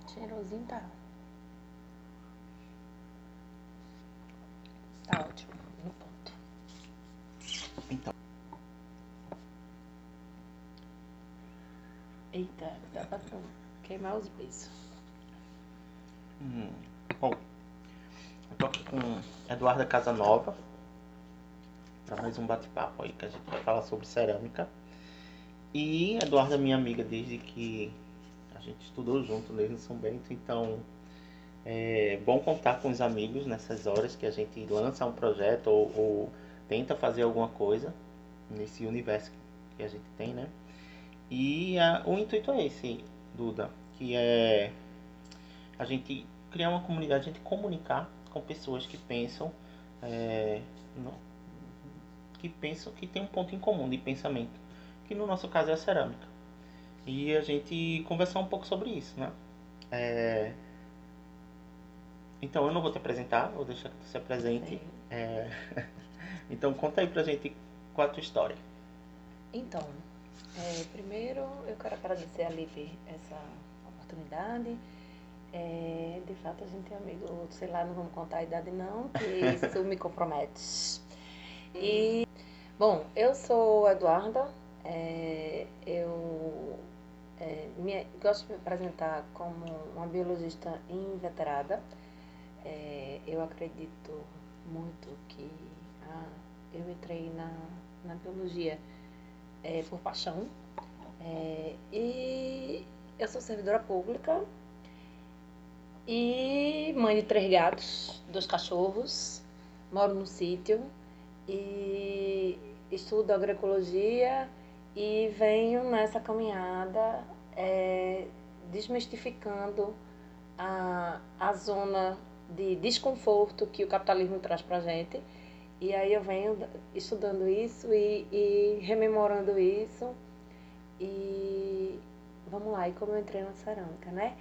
Cheirosinho tá. Tá ótimo, no ponto. Então, Eita, dá pra queimar os beiços. bom, eu tô aqui com Eduarda Casanova para mais um bate-papo aí que a gente vai falar sobre cerâmica. E Eduarda é minha amiga desde que a gente estudou junto desde São Bento, então é bom contar com os amigos nessas horas que a gente lança um projeto ou tenta fazer alguma coisa nesse universo que a gente tem, né? E o intuito é esse, Duda, que é a gente criar uma comunidade, a gente comunicar com pessoas que pensam, é, no- que pensam, que tem um ponto em comum de pensamento, que no nosso caso é a cerâmica. E a gente conversar um pouco sobre isso, né? É, então eu não vou te apresentar, vou deixar que tu se apresente. Sim. É, então conta aí pra gente qual é a tua história. Então, primeiro eu quero agradecer a Lipe essa oportunidade. De fato, a gente é amigo, sei lá, não vamos contar a idade não, que isso me compromete. E, bom, eu sou Eduarda, eu gosto de me apresentar como uma biologista inveterada. Eu acredito muito que eu entrei na biologia por paixão. E eu sou servidora pública e mãe de 3 gatos, 2 cachorros, moro no sítio e estudo agroecologia e venho nessa caminhada desmistificando a zona de desconforto que o capitalismo traz pra gente. E aí eu venho estudando isso e rememorando isso. E vamos lá, e como eu entrei na cerâmica, né?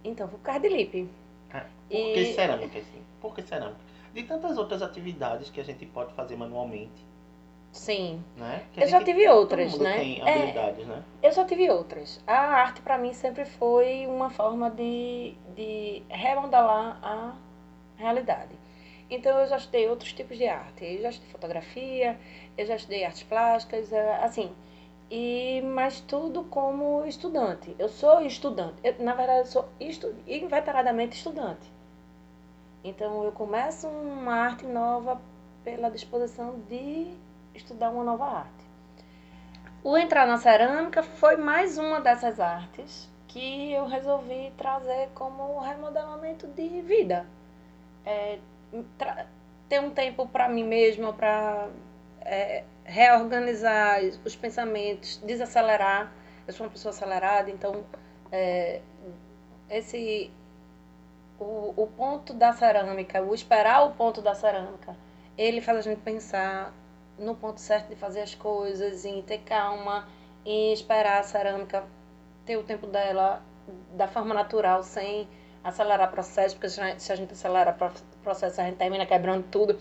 Então, foi por causa de Lipe. Por que E cerâmica, assim? Por que cerâmica? De tantas outras atividades que a gente pode fazer manualmente, sim, né? Que a eu já gente, tive todo outras, mundo né? tem habilidades, né? Eu já tive outras. A arte para mim sempre foi uma forma de remodelar a realidade. Então eu já estudei outros tipos de arte. Eu já estudei fotografia, eu já estudei artes plásticas, assim. Mas tudo como estudante. Eu sou estudante. Na verdade, eu sou inveteradamente estudante. Então eu começo uma arte nova pela disposição de estudar uma nova arte. O entrar na cerâmica foi mais uma dessas artes que eu resolvi trazer como remodelamento de vida. É, ter um tempo para mim mesma, para reorganizar os pensamentos, desacelerar. Eu sou uma pessoa acelerada, então é, esse o ponto da cerâmica, o esperar o ponto da cerâmica, ele faz a gente pensar no ponto certo de fazer as coisas, em ter calma, em esperar a cerâmica ter o tempo dela da forma natural, sem acelerar o processo, porque se a gente acelera o processo, a gente termina quebrando tudo.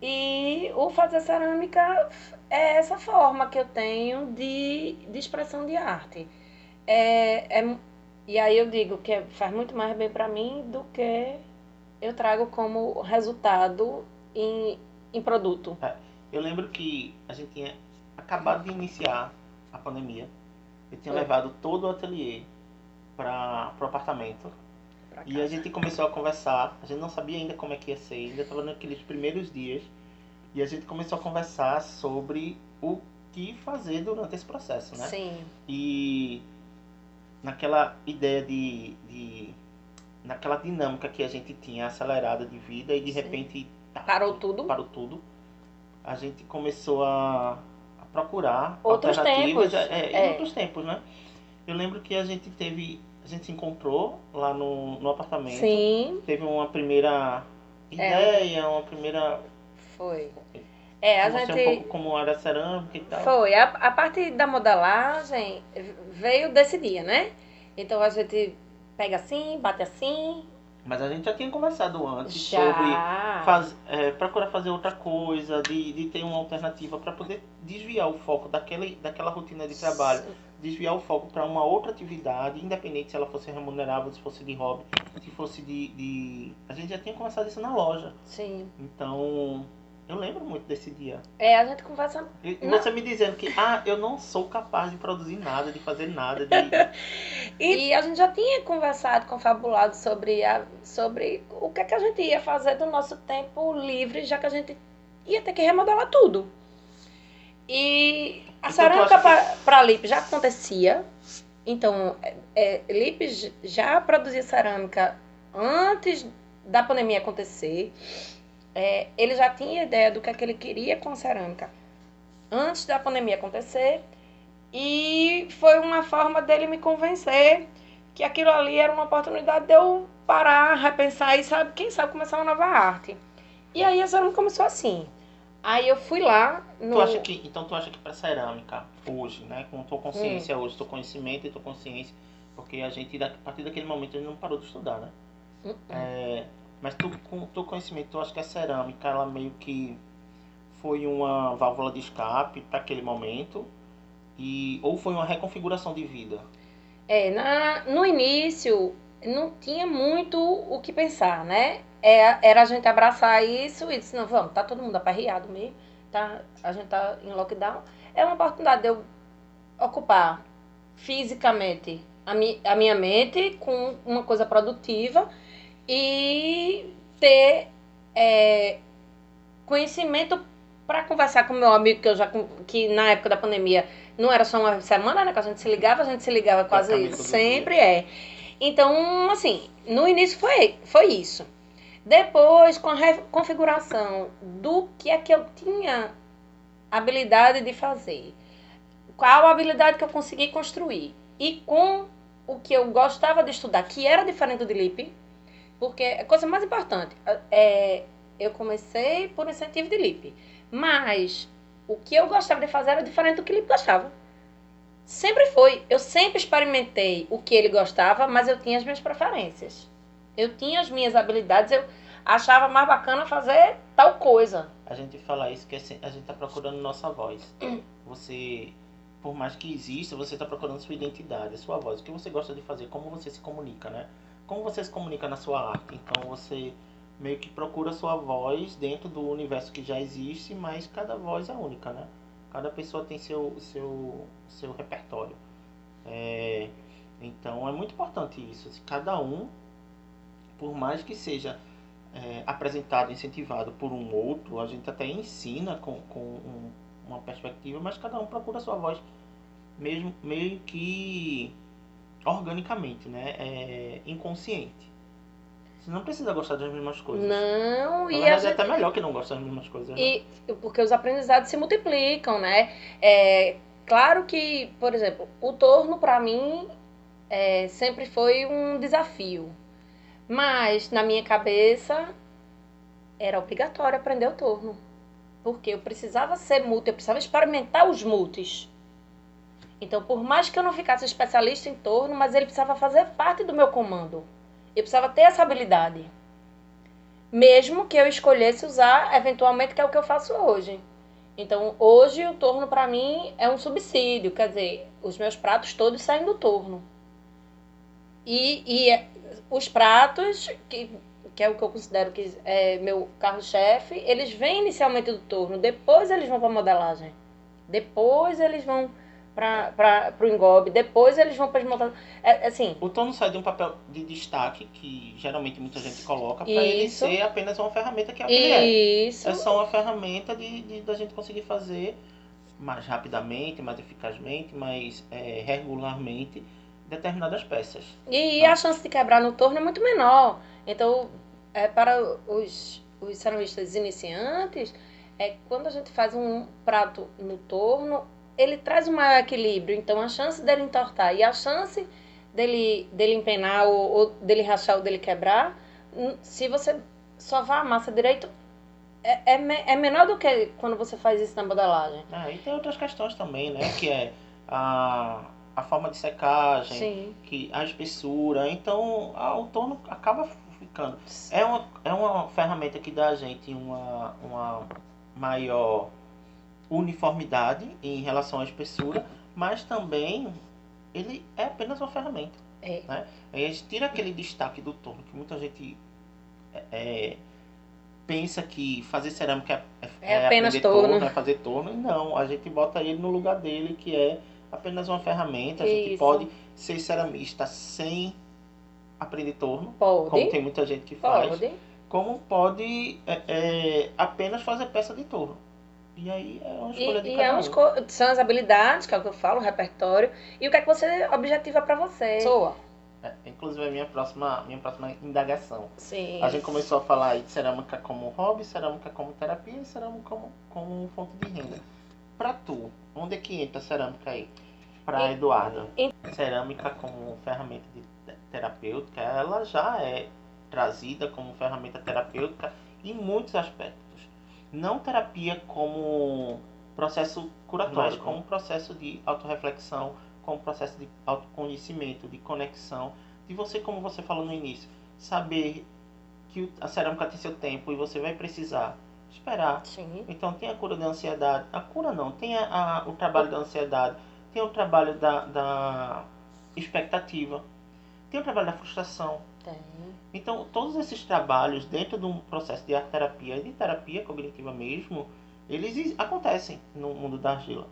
E o fazer cerâmica é essa forma que eu tenho de expressão de arte. É, é, e aí eu digo que faz muito mais bem para mim do que eu trago como resultado em produto. Eu lembro que a gente tinha acabado de iniciar a pandemia. Eu tinha Foi levado todo o ateliê para o apartamento. pra E a casa. gente começou a conversar. A gente não sabia ainda como é que ia ser, ainda estava naqueles primeiros dias. E a gente começou a conversar sobre o que fazer durante esse processo, né? Sim. E naquela ideia naquela dinâmica que a gente tinha acelerada de vida e de Sim. repente Parou tudo. parou tudo, a gente começou a procurar Outros alternativas tempos. em outros tempos, né? Eu lembro que a gente se encontrou lá no apartamento, Sim. teve uma primeira ideia, uma primeira. Foi. Te A mostrei um pouco gente. como era a cerâmica e tal. Foi. A parte da modelagem veio desse dia, né? Então a gente pega assim, bate assim. Mas a gente já tinha conversado antes sobre Já. procurar fazer outra coisa, de ter uma alternativa para poder desviar o foco daquela rotina de trabalho desviar o foco para uma outra atividade, independente se ela fosse remunerável, se fosse de hobby, se fosse de... A gente já tinha começado isso na loja. Sim. Então, eu lembro muito desse dia. A gente conversa... E você me dizendo que, eu não sou capaz de produzir nada, de fazer nada, E a gente já tinha conversado, confabulado sobre o que a gente ia fazer do nosso tempo livre, já que a gente ia ter que remodelar tudo. E a Então, cerâmica para Lipe já acontecia. Então, Lipe já produzia cerâmica antes da pandemia acontecer. Ele já tinha ideia do que ele queria com a cerâmica antes da pandemia acontecer. E foi uma forma dele me convencer que aquilo ali era uma oportunidade de eu parar, repensar e, quem sabe, começar uma nova arte. E aí a cerâmica começou assim. Aí eu fui lá no... Então tu acha que para cerâmica, hoje, né, com tua consciência hoje, teu conhecimento e tua consciência, porque a gente, a partir daquele momento, a gente não parou de estudar, né? Mas tu, com o teu conhecimento, tu acha que a cerâmica, ela meio que foi uma válvula de escape para aquele momento? Ou foi uma reconfiguração de vida? No início, não tinha muito o que pensar, né? Era a gente abraçar isso e dizer, não, vamos, tá todo mundo aperreado mesmo, tá? A gente tá em lockdown. É uma oportunidade de eu ocupar fisicamente a minha mente com uma coisa produtiva e ter conhecimento para conversar com meu amigo que na época da pandemia não era só uma semana, né, que a gente se ligava quase sempre, Então, assim, no início foi isso. Depois, com a configuração do que é que eu tinha habilidade de fazer, qual a habilidade que eu consegui construir, e com o que eu gostava de estudar, que era diferente do Lipe, porque a coisa mais importante, eu comecei por incentivo de Lipe, mas o que eu gostava de fazer era diferente do que Lipe gostava. Sempre foi. Eu sempre experimentei o que ele gostava, mas eu tinha as minhas preferências. Eu tinha as minhas habilidades, eu achava mais bacana fazer tal coisa. A gente fala isso, que a gente tá procurando nossa voz. Você, por mais que exista, você tá procurando sua identidade, a sua voz. O que você gosta de fazer, como você se comunica, né? Como você se comunica na sua arte. Então você meio que procura a sua voz dentro do universo que já existe, mas cada voz é única, né? Cada pessoa tem seu repertório. Então é muito importante isso. Se cada um, por mais que seja apresentado, incentivado por um outro, a gente até ensina com uma perspectiva, mas cada um procura a sua voz mesmo, meio que organicamente, né? Inconsciente. Você não precisa gostar das mesmas coisas. Não, na verdade, é até melhor que não goste das mesmas coisas. Né? Porque os aprendizados se multiplicam, né? Claro que, por exemplo, o torno para mim sempre foi um desafio. Mas na minha cabeça era obrigatório aprender o torno. Porque eu precisava ser multi, eu precisava experimentar os multis. Então, por mais que eu não ficasse especialista em torno, mas ele precisava fazer parte do meu comando. Eu precisava ter essa habilidade. Mesmo que eu escolhesse usar, eventualmente, que é o que eu faço hoje. Então, hoje o torno para mim é um subsídio. Quer dizer, os meus pratos todos saem do torno. E os pratos, que é o que eu considero que é meu carro-chefe, eles vêm inicialmente do torno. Depois eles vão para a modelagem. Depois eles vão para o engobe, depois eles vão para as montagens. Assim, o torno sai de um papel de destaque, que geralmente muita gente coloca, para ele ser apenas uma ferramenta que é o que ele é. É só uma ferramenta da gente conseguir fazer mais rapidamente, mais eficazmente, mais regularmente determinadas peças. E a chance de quebrar no torno é muito menor. Então, para os ceramistas iniciantes, quando a gente faz um prato no torno, ele traz um maior equilíbrio. Então, a chance dele entortar e a chance dele empenar ou dele rachar ou dele quebrar, se você sovar a massa direito, é menor do que quando você faz isso na modelagem. E tem outras questões também, né? Que é a forma de secagem, sim, a espessura. Então, o torno acaba ficando. É uma ferramenta que dá a gente uma maior uniformidade em relação à espessura, mas também ele é apenas uma ferramenta. É. Né? Aí a gente tira aquele destaque do torno, que muita gente pensa que fazer cerâmica É é apenas aprender torno. torno, é fazer torno. E não, a gente bota ele no lugar dele, que é apenas uma ferramenta. A gente Isso. pode ser ceramista sem aprender torno, Pode. como tem muita gente que faz. Pode. Como pode apenas fazer peça de torno. E aí é uma escolha de cada um. São as habilidades, que é o que eu falo, o repertório. E o que é que você objetiva pra você? Soa. Inclusive a minha próxima indagação. Sim. A gente começou a falar aí de cerâmica como hobby, cerâmica como terapia e cerâmica como fonte de renda. Pra tu, onde é que entra a cerâmica aí? Pra Eduarda. Cerâmica como ferramenta terapêutica, ela já é trazida como ferramenta terapêutica em muitos aspectos. Não terapia como processo curatório, como processo de autorreflexão, como processo de autoconhecimento, de conexão, de você, como você falou no início, saber que a cerâmica tem seu tempo e você vai precisar esperar. Sim. Então tem a cura da ansiedade, a cura não, tem o trabalho da ansiedade, tem o trabalho da expectativa, tem o trabalho da frustração. Tem. Então todos esses trabalhos dentro de um processo de arte terapia e de terapia cognitiva mesmo, eles acontecem no mundo da argila.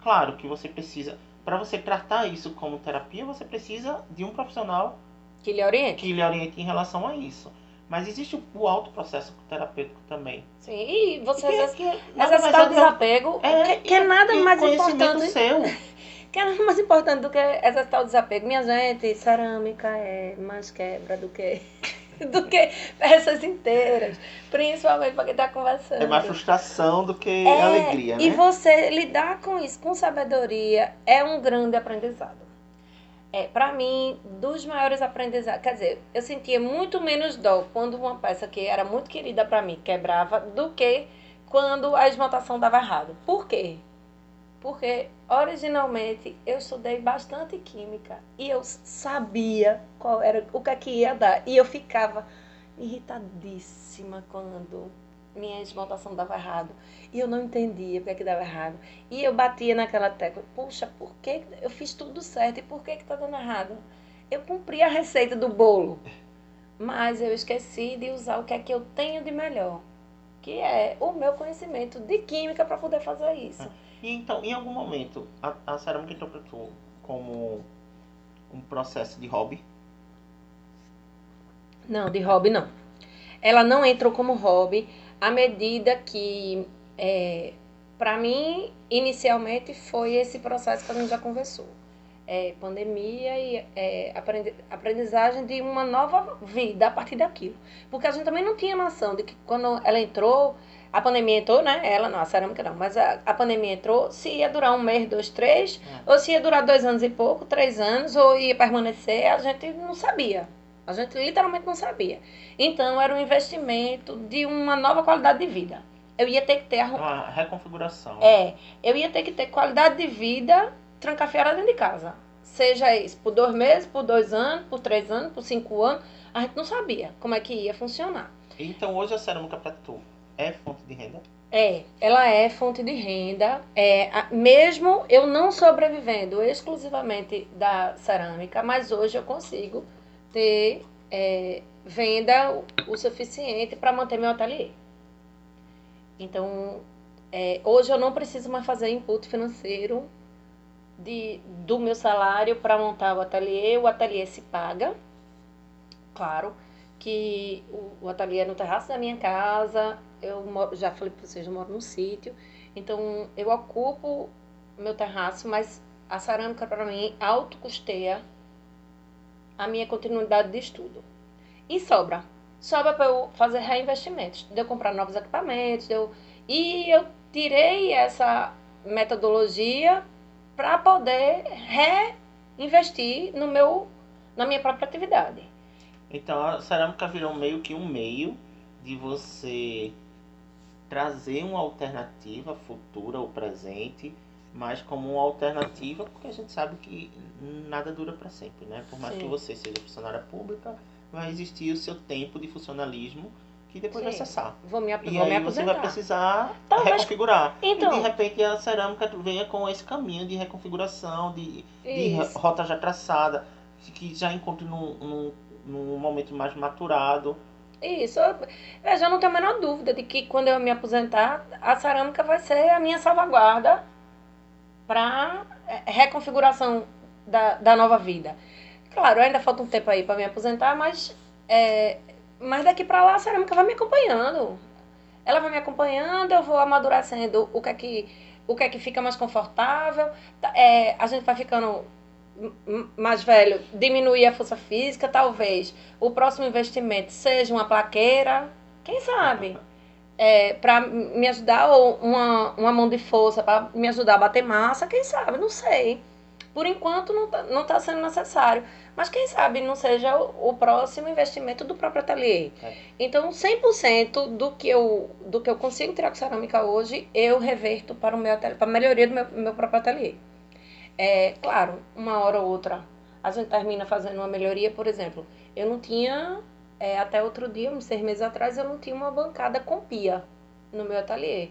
Claro que você precisa, para você tratar isso como terapia, você precisa de um profissional que lhe oriente em relação a isso. Mas existe o autoprocesso terapêutico também. Sim, e você exercitar o desapego, que é nada mais importante. Seu. Que é nada mais importante do que exercitar o desapego. Minha gente, cerâmica é mais quebra do que peças inteiras. Principalmente para quem está conversando. É mais frustração do que alegria, né? E você lidar com isso com sabedoria é um grande aprendizado. Para mim, dos maiores aprendizados, quer dizer, eu sentia muito menos dó quando uma peça que era muito querida para mim quebrava do que quando a esmaltação dava errado. Por quê? Porque originalmente eu estudei bastante química e eu sabia qual era o que ia dar e eu ficava irritadíssima quando minha esmaltação dava errado. E eu não entendia porque que dava errado. E eu batia naquela tecla. Puxa, por que eu fiz tudo certo e por que tá dando errado? Eu cumpri a receita do bolo. Mas eu esqueci de usar o que é que eu tenho de melhor. Que é o meu conhecimento de química para poder fazer isso. E então, em algum momento, a cerâmica entrou para tu como um processo de hobby? Não, de hobby não. Ela não entrou como hobby à medida que, para mim, inicialmente foi esse processo que a gente já conversou. Pandemia e aprendizagem de uma nova vida a partir daquilo. Porque a gente também não tinha noção de que quando ela entrou, a pandemia entrou, né? Ela não, a cerâmica não, mas a pandemia entrou, se ia durar 1 mês, 2, 3, ou se ia durar 2 anos e pouco, 3 anos, ou ia permanecer, a gente não sabia. A gente literalmente não sabia. Então, era um investimento de uma nova qualidade de vida. Eu ia ter que ter uma reconfiguração. Eu ia ter que ter qualidade de vida trancafiada dentro de casa. Seja isso por 2 meses, por 2 anos, por 3 anos, por 5 anos. A gente não sabia como é que ia funcionar. Então, hoje a cerâmica para tu é fonte de renda? Ela é fonte de renda. Mesmo eu não sobrevivendo exclusivamente da cerâmica, mas hoje eu consigo ter venda o suficiente para manter meu ateliê. Então, hoje eu não preciso mais fazer input financeiro do meu salário para montar o ateliê se paga. Claro que o ateliê é no terraço da minha casa, já falei para vocês, eu moro num sítio, então eu ocupo meu terraço, mas a cerâmica para mim autocusteia a minha continuidade de estudo. E sobra para eu fazer reinvestimentos, de eu comprar novos equipamentos, e eu tirei essa metodologia para poder reinvestir na minha própria atividade. Então a cerâmica virou meio que um meio de você trazer uma alternativa futura ou presente, mas como uma alternativa, porque a gente sabe que nada dura para sempre, né? Por mais que você seja funcionária pública, vai existir o seu tempo de funcionalismo que depois vai Sim. cessar. Vou me E aposentar. aí você vai precisar Talvez- reconfigurar. Então- E de repente a cerâmica venha com esse caminho de reconfiguração, de Isso. rota já traçada, que já encontre num momento mais maturado. Isso. Eu já não tenho a menor dúvida de que quando eu me aposentar, a cerâmica vai ser a minha salvaguarda para reconfiguração da nova vida. Claro, ainda falta um tempo aí para me aposentar, mas daqui para lá a cerâmica vai me acompanhando. Ela vai me acompanhando, eu vou amadurecendo o que é que fica mais confortável. A gente vai ficando mais velho, diminuir a força física, talvez o próximo investimento seja uma plaqueira, quem sabe? Para me ajudar, ou uma mão de força para me ajudar a bater massa, quem sabe? Não sei. Por enquanto não tá sendo necessário. Mas quem sabe não seja o próximo investimento do próprio ateliê. Então, 100% do que eu consigo tirar com cerâmica hoje, eu reverto para o meu ateliê, para a melhoria do meu próprio ateliê. Claro, uma hora ou outra a gente termina fazendo uma melhoria. Por exemplo, eu não tinha, até outro dia, uns 6 meses atrás, eu não tinha uma bancada com pia no meu ateliê.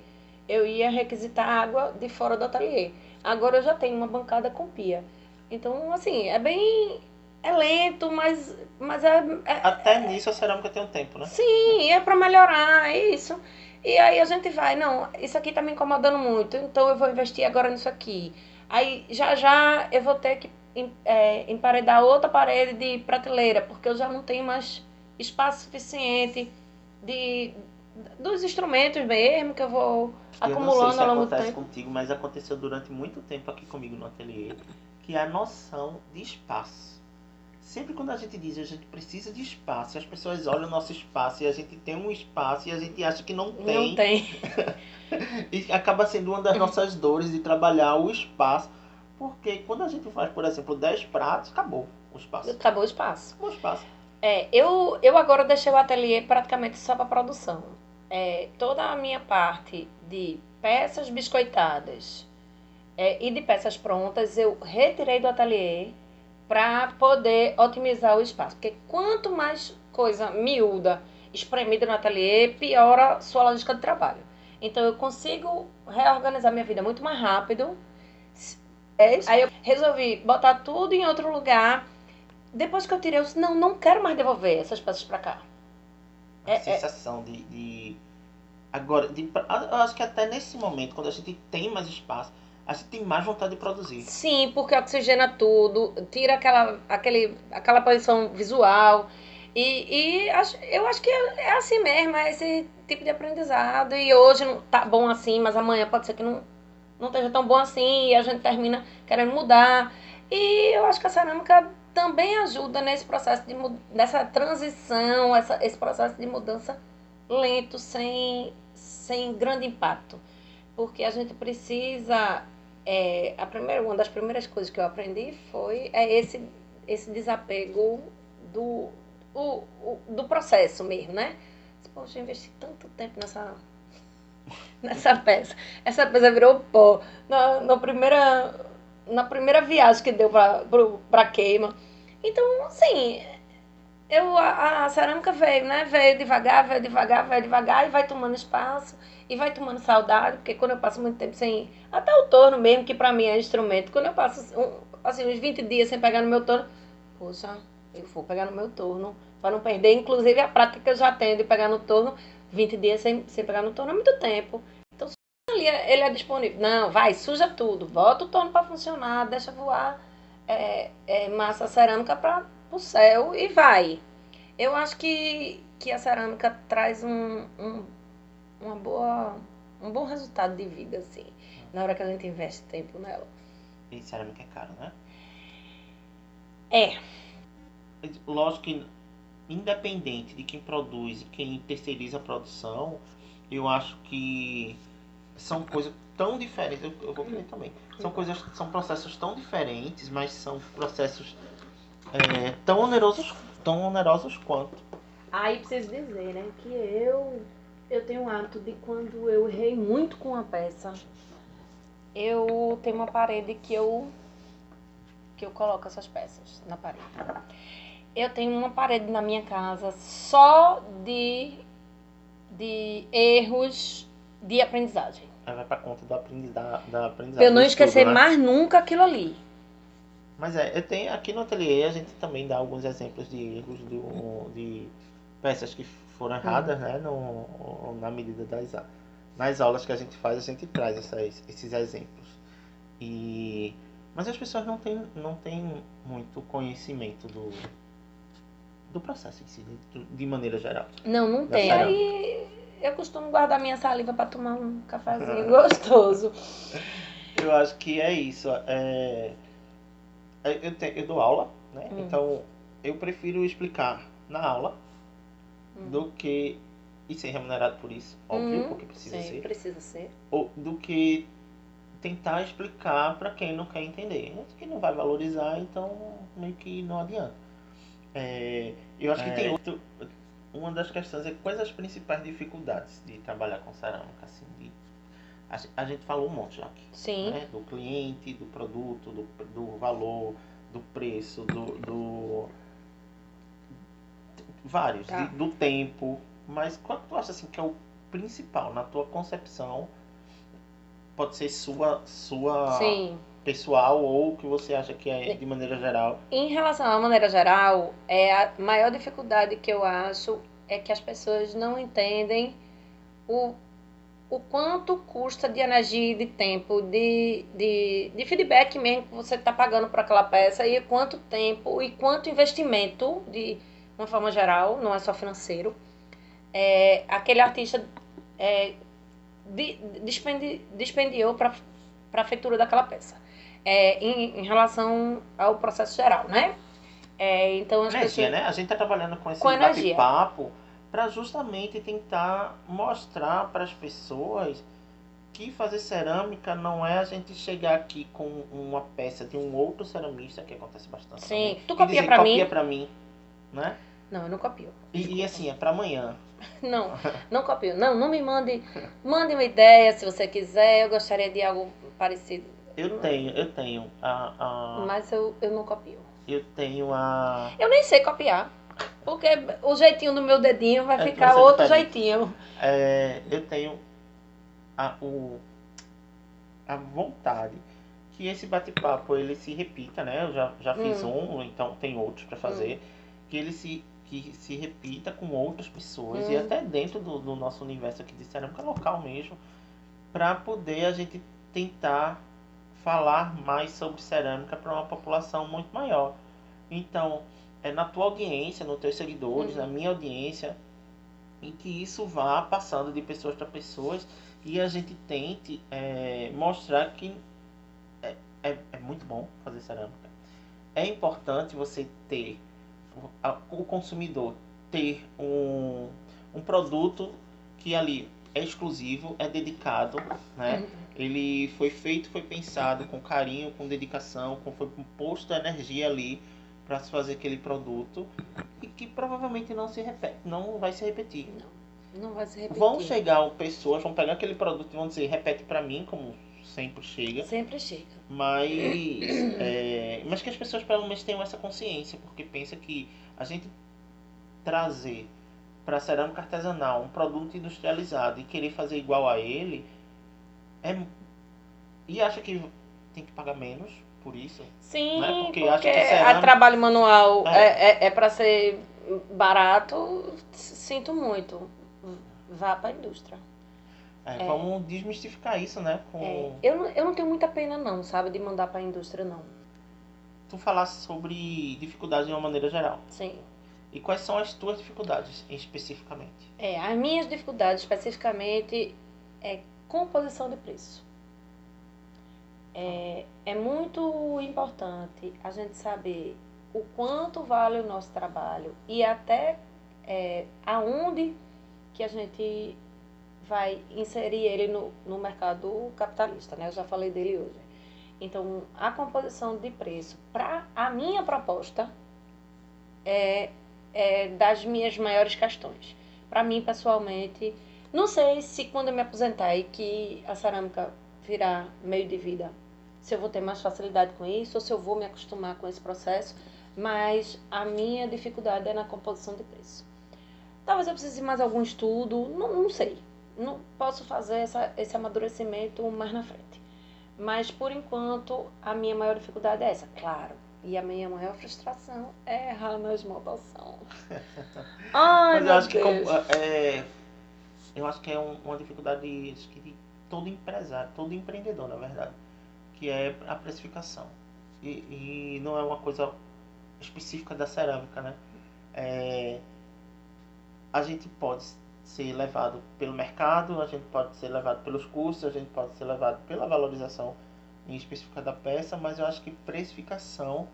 Eu ia requisitar água de fora do ateliê. Agora eu já tenho uma bancada com pia. Então, assim, é lento, mas Até nisso a cerâmica tem um tempo, né? sim, é para melhorar, é isso. E aí a gente vai, não, isso aqui tá me incomodando muito, então eu vou investir agora nisso aqui. Aí já já eu vou ter que emparedar outra parede de prateleira, porque eu já não tenho mais espaço suficiente de, dos instrumentos mesmo que eu vou Eu não sei acumulando se ao longo do acontece tempo. contigo, mas aconteceu durante muito tempo aqui comigo no ateliê, que é a noção de espaço. Sempre quando a gente diz a gente precisa de espaço, as pessoas olham o nosso espaço e a gente tem um espaço e a gente acha que não tem. Não tem. E acaba sendo uma das nossas dores de trabalhar o espaço. Porque quando a gente faz, por exemplo, 10 pratos, acabou o espaço. Acabou o espaço. Acabou o espaço. Eu agora deixei o ateliê praticamente só para produção. Toda a minha parte de peças biscoitadas e de peças prontas eu retirei do ateliê para poder otimizar o espaço. Porque quanto mais coisa miúda espremida no ateliê, pior a sua lógica de trabalho. Então eu consigo reorganizar minha vida muito mais rápido. Aí eu resolvi botar tudo em outro lugar. Depois que eu tirei, eu disse, não quero mais devolver essas peças para cá. A sensação de agora, eu acho que até nesse momento, quando a gente tem mais espaço, a gente tem mais vontade de produzir. Sim, porque oxigena tudo, tira aquela poluição visual. Eu acho que é assim mesmo, é esse tipo de aprendizado. E hoje não tá bom assim, mas amanhã pode ser que não esteja tão bom assim e a gente termina querendo mudar. E eu acho que a cerâmica também ajuda nesse processo nessa transição, esse processo de mudança lento, sem grande impacto. Porque a gente precisa. Uma das primeiras coisas que eu aprendi foi esse desapego do, do processo mesmo, né? Poxa, eu investi tanto tempo nessa peça. Essa peça virou pó. Na primeira viagem que deu pra queima. Então, assim, a cerâmica veio, né? Veio devagar, veio devagar, veio devagar e vai tomando espaço e vai tomando saudade, porque quando eu passo muito tempo sem. Até o torno mesmo, que pra mim é instrumento, quando eu passo assim, uns 20 dias sem pegar no meu torno, poxa, eu vou pegar no meu torno, pra não perder, inclusive a prática que eu já tenho de pegar no torno, 20 dias sem pegar no torno é muito tempo. Então, ali ele é disponível. Não, vai, suja tudo, bota o torno pra funcionar, deixa voar massa cerâmica pro céu e vai. Eu acho que a cerâmica traz um bom resultado de vida, assim, na hora que a gente investe tempo nela. E cerâmica é caro, né? É. Lógico que, independente de quem produz e quem terceiriza a produção, eu acho que são coisas tão diferentes. Eu vou querer também. São processos tão diferentes, mas são processos tão onerosos quanto. Aí preciso dizer, né, que eu tenho o hábito de quando eu errei muito com uma peça, eu tenho uma parede que eu coloco essas peças na parede. Eu tenho uma parede na minha casa só de de erros de aprendizagem. Aí vai pra conta da aprendizagem. Pra eu não do estudo, esquecer né? mais nunca aquilo ali. Mas eu tenho aqui no ateliê a gente também dá alguns exemplos de erros de peças que foram erradas, né? Na medida nas aulas que a gente faz, a gente traz esses exemplos. Mas as pessoas não têm muito conhecimento do processo em si, de maneira geral. Não Da tem. cerâmica. Aí eu costumo guardar minha saliva pra tomar um cafezinho gostoso. Eu acho que é isso. Eu dou aula, né? Então eu prefiro explicar na aula do que e ser remunerado por isso, óbvio, porque precisa Sim, ser, precisa ser. ou do que tentar explicar para quem não quer entender. Quem não vai valorizar, então meio que não adianta. Eu acho que tem uma das questões é quais as principais dificuldades de trabalhar com cerâmica, assim, a gente falou um monte já aqui. Sim. Né? Do cliente, do produto, do valor, do preço, vários, Tá. do tempo. Mas qual que tu acha assim que é o principal na tua concepção? Pode ser sua Sim. pessoal ou que você acha que é de maneira geral? Em relação à maneira geral, a maior dificuldade que eu acho é que as pessoas não entendem o quanto custa de energia e de tempo, de feedback mesmo que você está pagando por aquela peça, e quanto tempo e quanto investimento, de uma forma geral, não é só financeiro, aquele artista dispendiou para a feitura daquela peça. Em relação ao processo geral, né? Então as Energia, pessoas... né? A gente está trabalhando com esse Com energia. bate-papo para justamente tentar mostrar para as pessoas que fazer cerâmica não é a gente chegar aqui com uma peça de um outro ceramista, que acontece bastante. Sim, também, tu e copia dizer, pra mim? copia para mim, né? Não, eu não copio. E assim, é para amanhã. Não copio. Não me mande. Mande uma ideia se você quiser. Eu gostaria de algo parecido. Eu tenho Mas eu não copio. eu tenho a Eu nem sei copiar. Porque o jeitinho do meu dedinho vai vai ficar ser outro diferente. jeitinho. Eu tenho a vontade que esse bate-papo ele se repita, né? Eu já fiz um, então tem outros para fazer, que ele se repita com outras pessoas e até dentro do nosso universo aqui de cerâmica local mesmo, para poder a gente tentar falar mais sobre cerâmica para uma população muito maior. Então, na tua audiência, nos teus seguidores, na minha audiência, em que isso vá passando de pessoas para pessoas e a gente tente mostrar que é muito bom fazer cerâmica. É importante você ter, o consumidor ter um produto que ali é exclusivo, é dedicado, né? Ele foi feito, foi pensado com carinho, com dedicação, foi posto energia ali para se fazer aquele produto e que provavelmente não vai se repetir. Não vai se repetir. Vão chegar pessoas, vão pegar aquele produto e vão dizer, repete para mim, como sempre chega. Sempre chega. Mas que as pessoas pelo menos tenham essa consciência, porque pensa que a gente trazer para cerâmica artesanal um produto industrializado e querer fazer igual a ele e acha que tem que pagar menos por isso. Sim, né? porque acha que cerâmica... trabalho manual é para ser barato. Sinto muito. Vá para a indústria. Vamos desmistificar isso, né? Eu não tenho muita pena não, sabe, de mandar para a indústria não. Tu falasse sobre dificuldades de uma maneira geral. Sim. E quais são as tuas dificuldades especificamente? As minhas dificuldades especificamente é composição de preço. É muito importante a gente saber o quanto vale o nosso trabalho e até aonde que a gente vai inserir ele no mercado capitalista, né? Eu já falei dele hoje. Então, a composição de preço para a minha proposta é das minhas maiores questões. Para mim, pessoalmente, não sei se quando eu me aposentar e que a cerâmica virar meio de vida, se eu vou ter mais facilidade com isso ou se eu vou me acostumar com esse processo, mas a minha dificuldade é na composição de preço. Talvez eu precise de mais algum estudo, não sei. Não posso fazer esse amadurecimento mais na frente. Mas, por enquanto, a minha maior dificuldade é essa, claro. E a minha maior frustração é errar na esmaltação. Ai, Mas eu meu acho que Deus. eu acho que é uma dificuldade acho que de todo empresário, todo empreendedor, na verdade, que é a precificação. E não é uma coisa específica da cerâmica, né? É, a gente pode ser levado pelo mercado, a gente pode ser levado pelos custos, a gente pode ser levado pela valorização em específica da peça, mas eu acho que precificação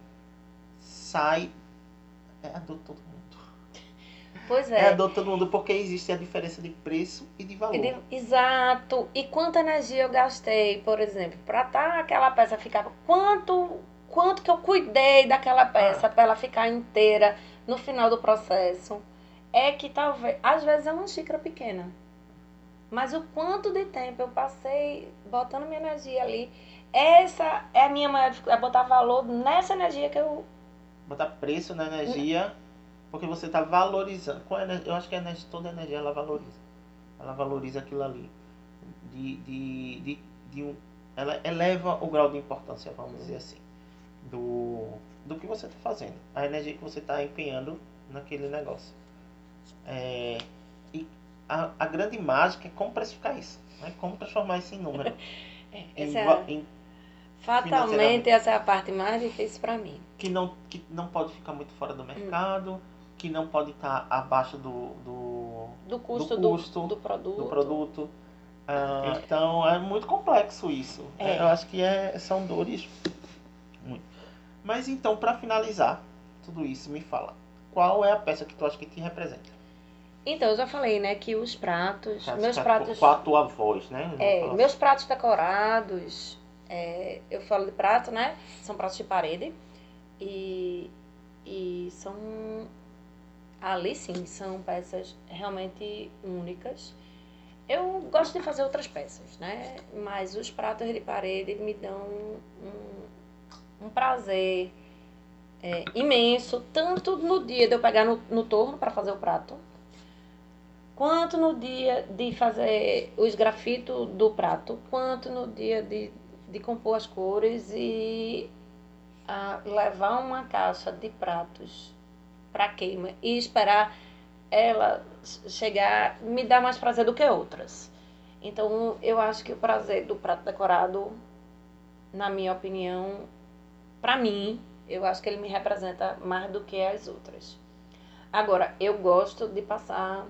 sai é a dor de todo mundo. Pois É a é. dor de todo mundo porque existe a diferença de preço e de valor. Exato. E quanta energia eu gastei, por exemplo, para aquela peça ficar. Quanto que eu cuidei daquela Ah, peça para ela ficar inteira no final do processo. É que talvez, às vezes é uma xícara pequena, mas o quanto de tempo eu passei botando minha energia ali, essa é a minha maior dificuldade, é botar valor nessa energia que eu. botar preço na energia porque você está valorizando. Eu acho que toda a energia ela valoriza. Ela valoriza aquilo ali. De, de, de, ela eleva o grau de importância, vamos dizer assim, do que você está fazendo. A energia que você está empenhando naquele negócio. E a grande mágica é como precificar isso. Né? Como transformar isso em número. Essa é, Em fatalmente, financeiramente. essa é a parte mais difícil para mim. Que não pode ficar muito fora do mercado, que não pode estar abaixo Do do custo custo do do produto. produto. Então é muito complexo isso. Eu É. acho que são dores muito. Mas então, para finalizar tudo isso, me fala, qual é a peça que tu acha que te representa? Então, eu já falei, né, que os pratos, Com a tua voz, né? Vamos falar meus assim. pratos decorados, eu falo de prato, né, são pratos de parede e, e são, ali sim, são peças realmente únicas. Eu gosto de fazer outras peças, né, mas os pratos de parede me dão um prazer imenso, tanto no dia de eu pegar no torno para fazer o prato, quanto no dia de fazer os grafitos do prato, quanto no dia de compor as cores e levar uma caixa de pratos para queima e esperar ela chegar me dá mais prazer do que outras. Então, eu acho que o prazer do prato decorado, na minha opinião, para mim, eu acho que ele me representa mais do que as outras. Agora, eu gosto de passar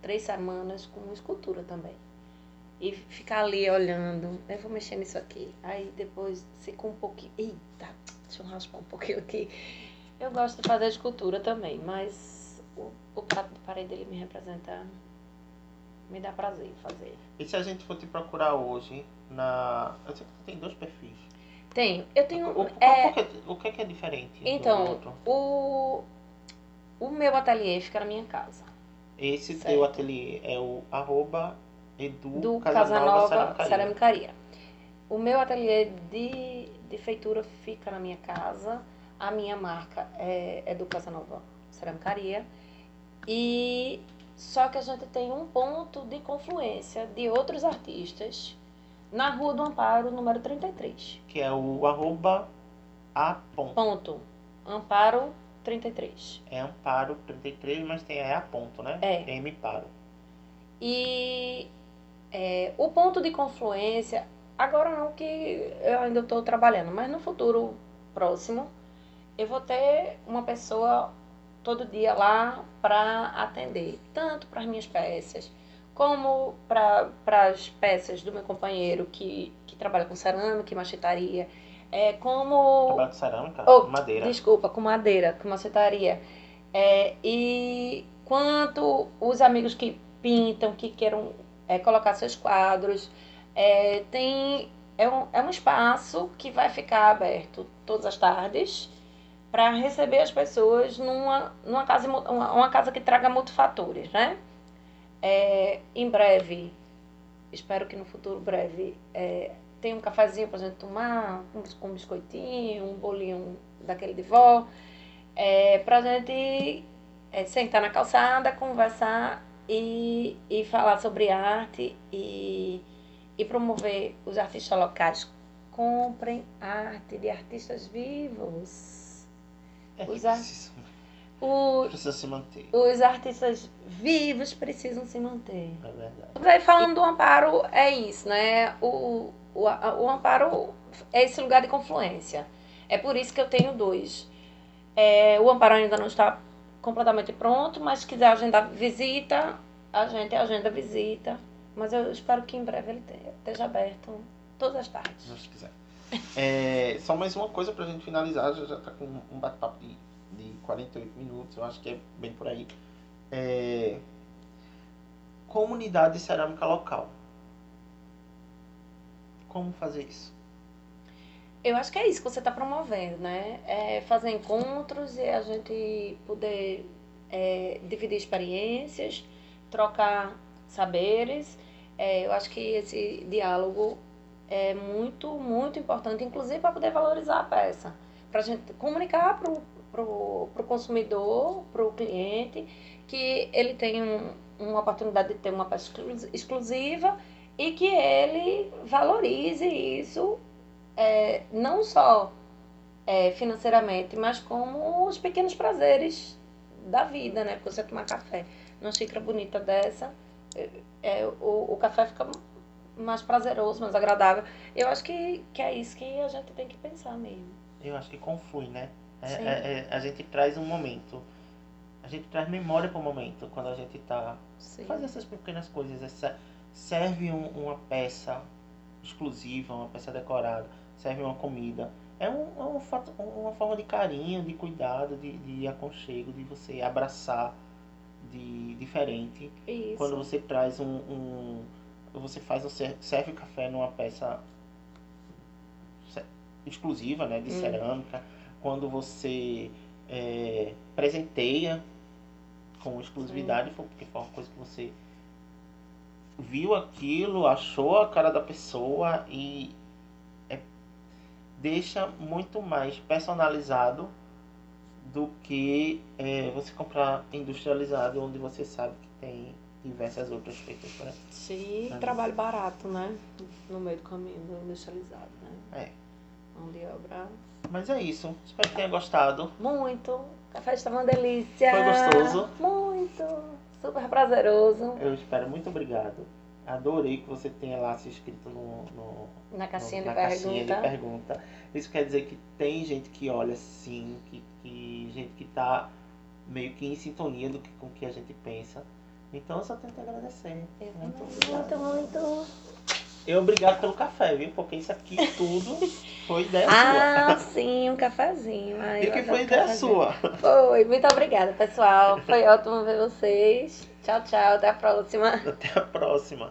3 semanas com escultura também. E ficar ali olhando, eu vou mexer nisso aqui. Aí depois fica um pouquinho. Eita, deixa eu raspar um pouquinho aqui. Eu gosto de fazer escultura também, mas o prato de parede ele me representa. Me dá prazer em fazer. E se a gente for te procurar hoje na. Eu sei que tu tem dois perfis. Tenho. Eu tenho. O que é diferente do Então, outro? o meu ateliê fica na minha casa. Esse teu Certo? ateliê é o arroba Edu Do Casanova Casanova Ceramicaria. Ceramicaria. O meu ateliê de feitura fica na minha casa. A minha marca é do Casanova Ceramicaria. E só que a gente tem um ponto de confluência de outros artistas na Rua do Amparo, número 33. Que é o arroba a ponto. Ponto. Amparo 33. É Amparo 33, mas tem a ponto, né? É. M Paro. E o ponto de confluência, agora não que eu ainda estou trabalhando, mas no futuro próximo, eu vou ter uma pessoa todo dia lá para atender, tanto para as minhas peças, como para as peças do meu companheiro que trabalha com cerâmica e machetaria, como. Trabalho de cerâmica? Oh, Madeira. desculpa, com madeira, com machetaria. E quanto os amigos que pintam, que queiram colocar seus quadros, é um espaço que vai ficar aberto todas as tardes para receber as pessoas numa casa, uma casa que traga multifatores, né? Em breve, espero que no futuro breve, tenha um cafezinho pra gente tomar, com um biscoitinho, um bolinho daquele de vó, pra gente sentar na calçada, conversar e falar sobre arte e promover os artistas locais. Comprem arte de artistas vivos. Os, precisa se manter. Os artistas vivos precisam se manter. É verdade. Vai falando do Amparo, é isso, né? O Amparo é esse lugar de confluência. É por isso que eu tenho 2. O Amparo ainda não está completamente pronto, mas se quiser agendar visita, a gente agenda visita. Mas eu espero que em breve ele esteja aberto todas as tardes. Se Deus quiser. Só mais uma coisa pra gente finalizar, já tá com um bate-papo de 48 minutos, eu acho que é bem por aí. Comunidade de cerâmica local. Como fazer isso? Eu acho que é isso que você está promovendo, né? Fazer encontros e a gente poder dividir experiências, trocar saberes. Eu acho que esse diálogo é muito, muito importante, inclusive para poder valorizar a peça. Para a gente comunicar pro consumidor, pro cliente, que ele tem uma oportunidade de ter uma peça exclusiva e que ele valorize isso, não só financeiramente, mas como os pequenos prazeres da vida, né? Porque você tomar café numa xícara bonita dessa, o café fica mais prazeroso, mais agradável. Eu acho que é isso que a gente tem que pensar mesmo. Eu acho que conflui, né? A gente traz um momento. A gente traz memória para o momento quando a gente tá fazendo essas pequenas coisas. Serve uma peça exclusiva, uma peça decorada, serve uma comida. É uma forma de carinho, de cuidado, de aconchego, de você abraçar de diferente. Isso. Quando você traz você serve o café numa peça exclusiva, né, de cerâmica. Quando você presenteia com exclusividade, porque foi uma coisa que você viu aquilo, achou a cara da pessoa e deixa muito mais personalizado do que você comprar industrializado, onde você sabe que tem diversas outras feitas para Sim, trabalho barato, né? No meio do caminho, industrializado, né? Mão de obra. Mas é isso. Espero que tenha gostado. Muito. O café estava uma delícia. Foi gostoso. Muito. Super prazeroso. Eu espero. Muito obrigado. Adorei que você tenha lá se inscrito na caixinha de pergunta. Isso quer dizer que tem gente que olha assim, gente que tá meio que em sintonia com o que a gente pensa. Então eu só tento agradecer. Muito. Obrigado pelo café, viu? Porque isso aqui tudo foi ideia sua. Ah, sim, um cafezinho. E que foi ideia sua. Foi, muito obrigada, pessoal. Foi ótimo ver vocês. Tchau, até a próxima. Até a próxima.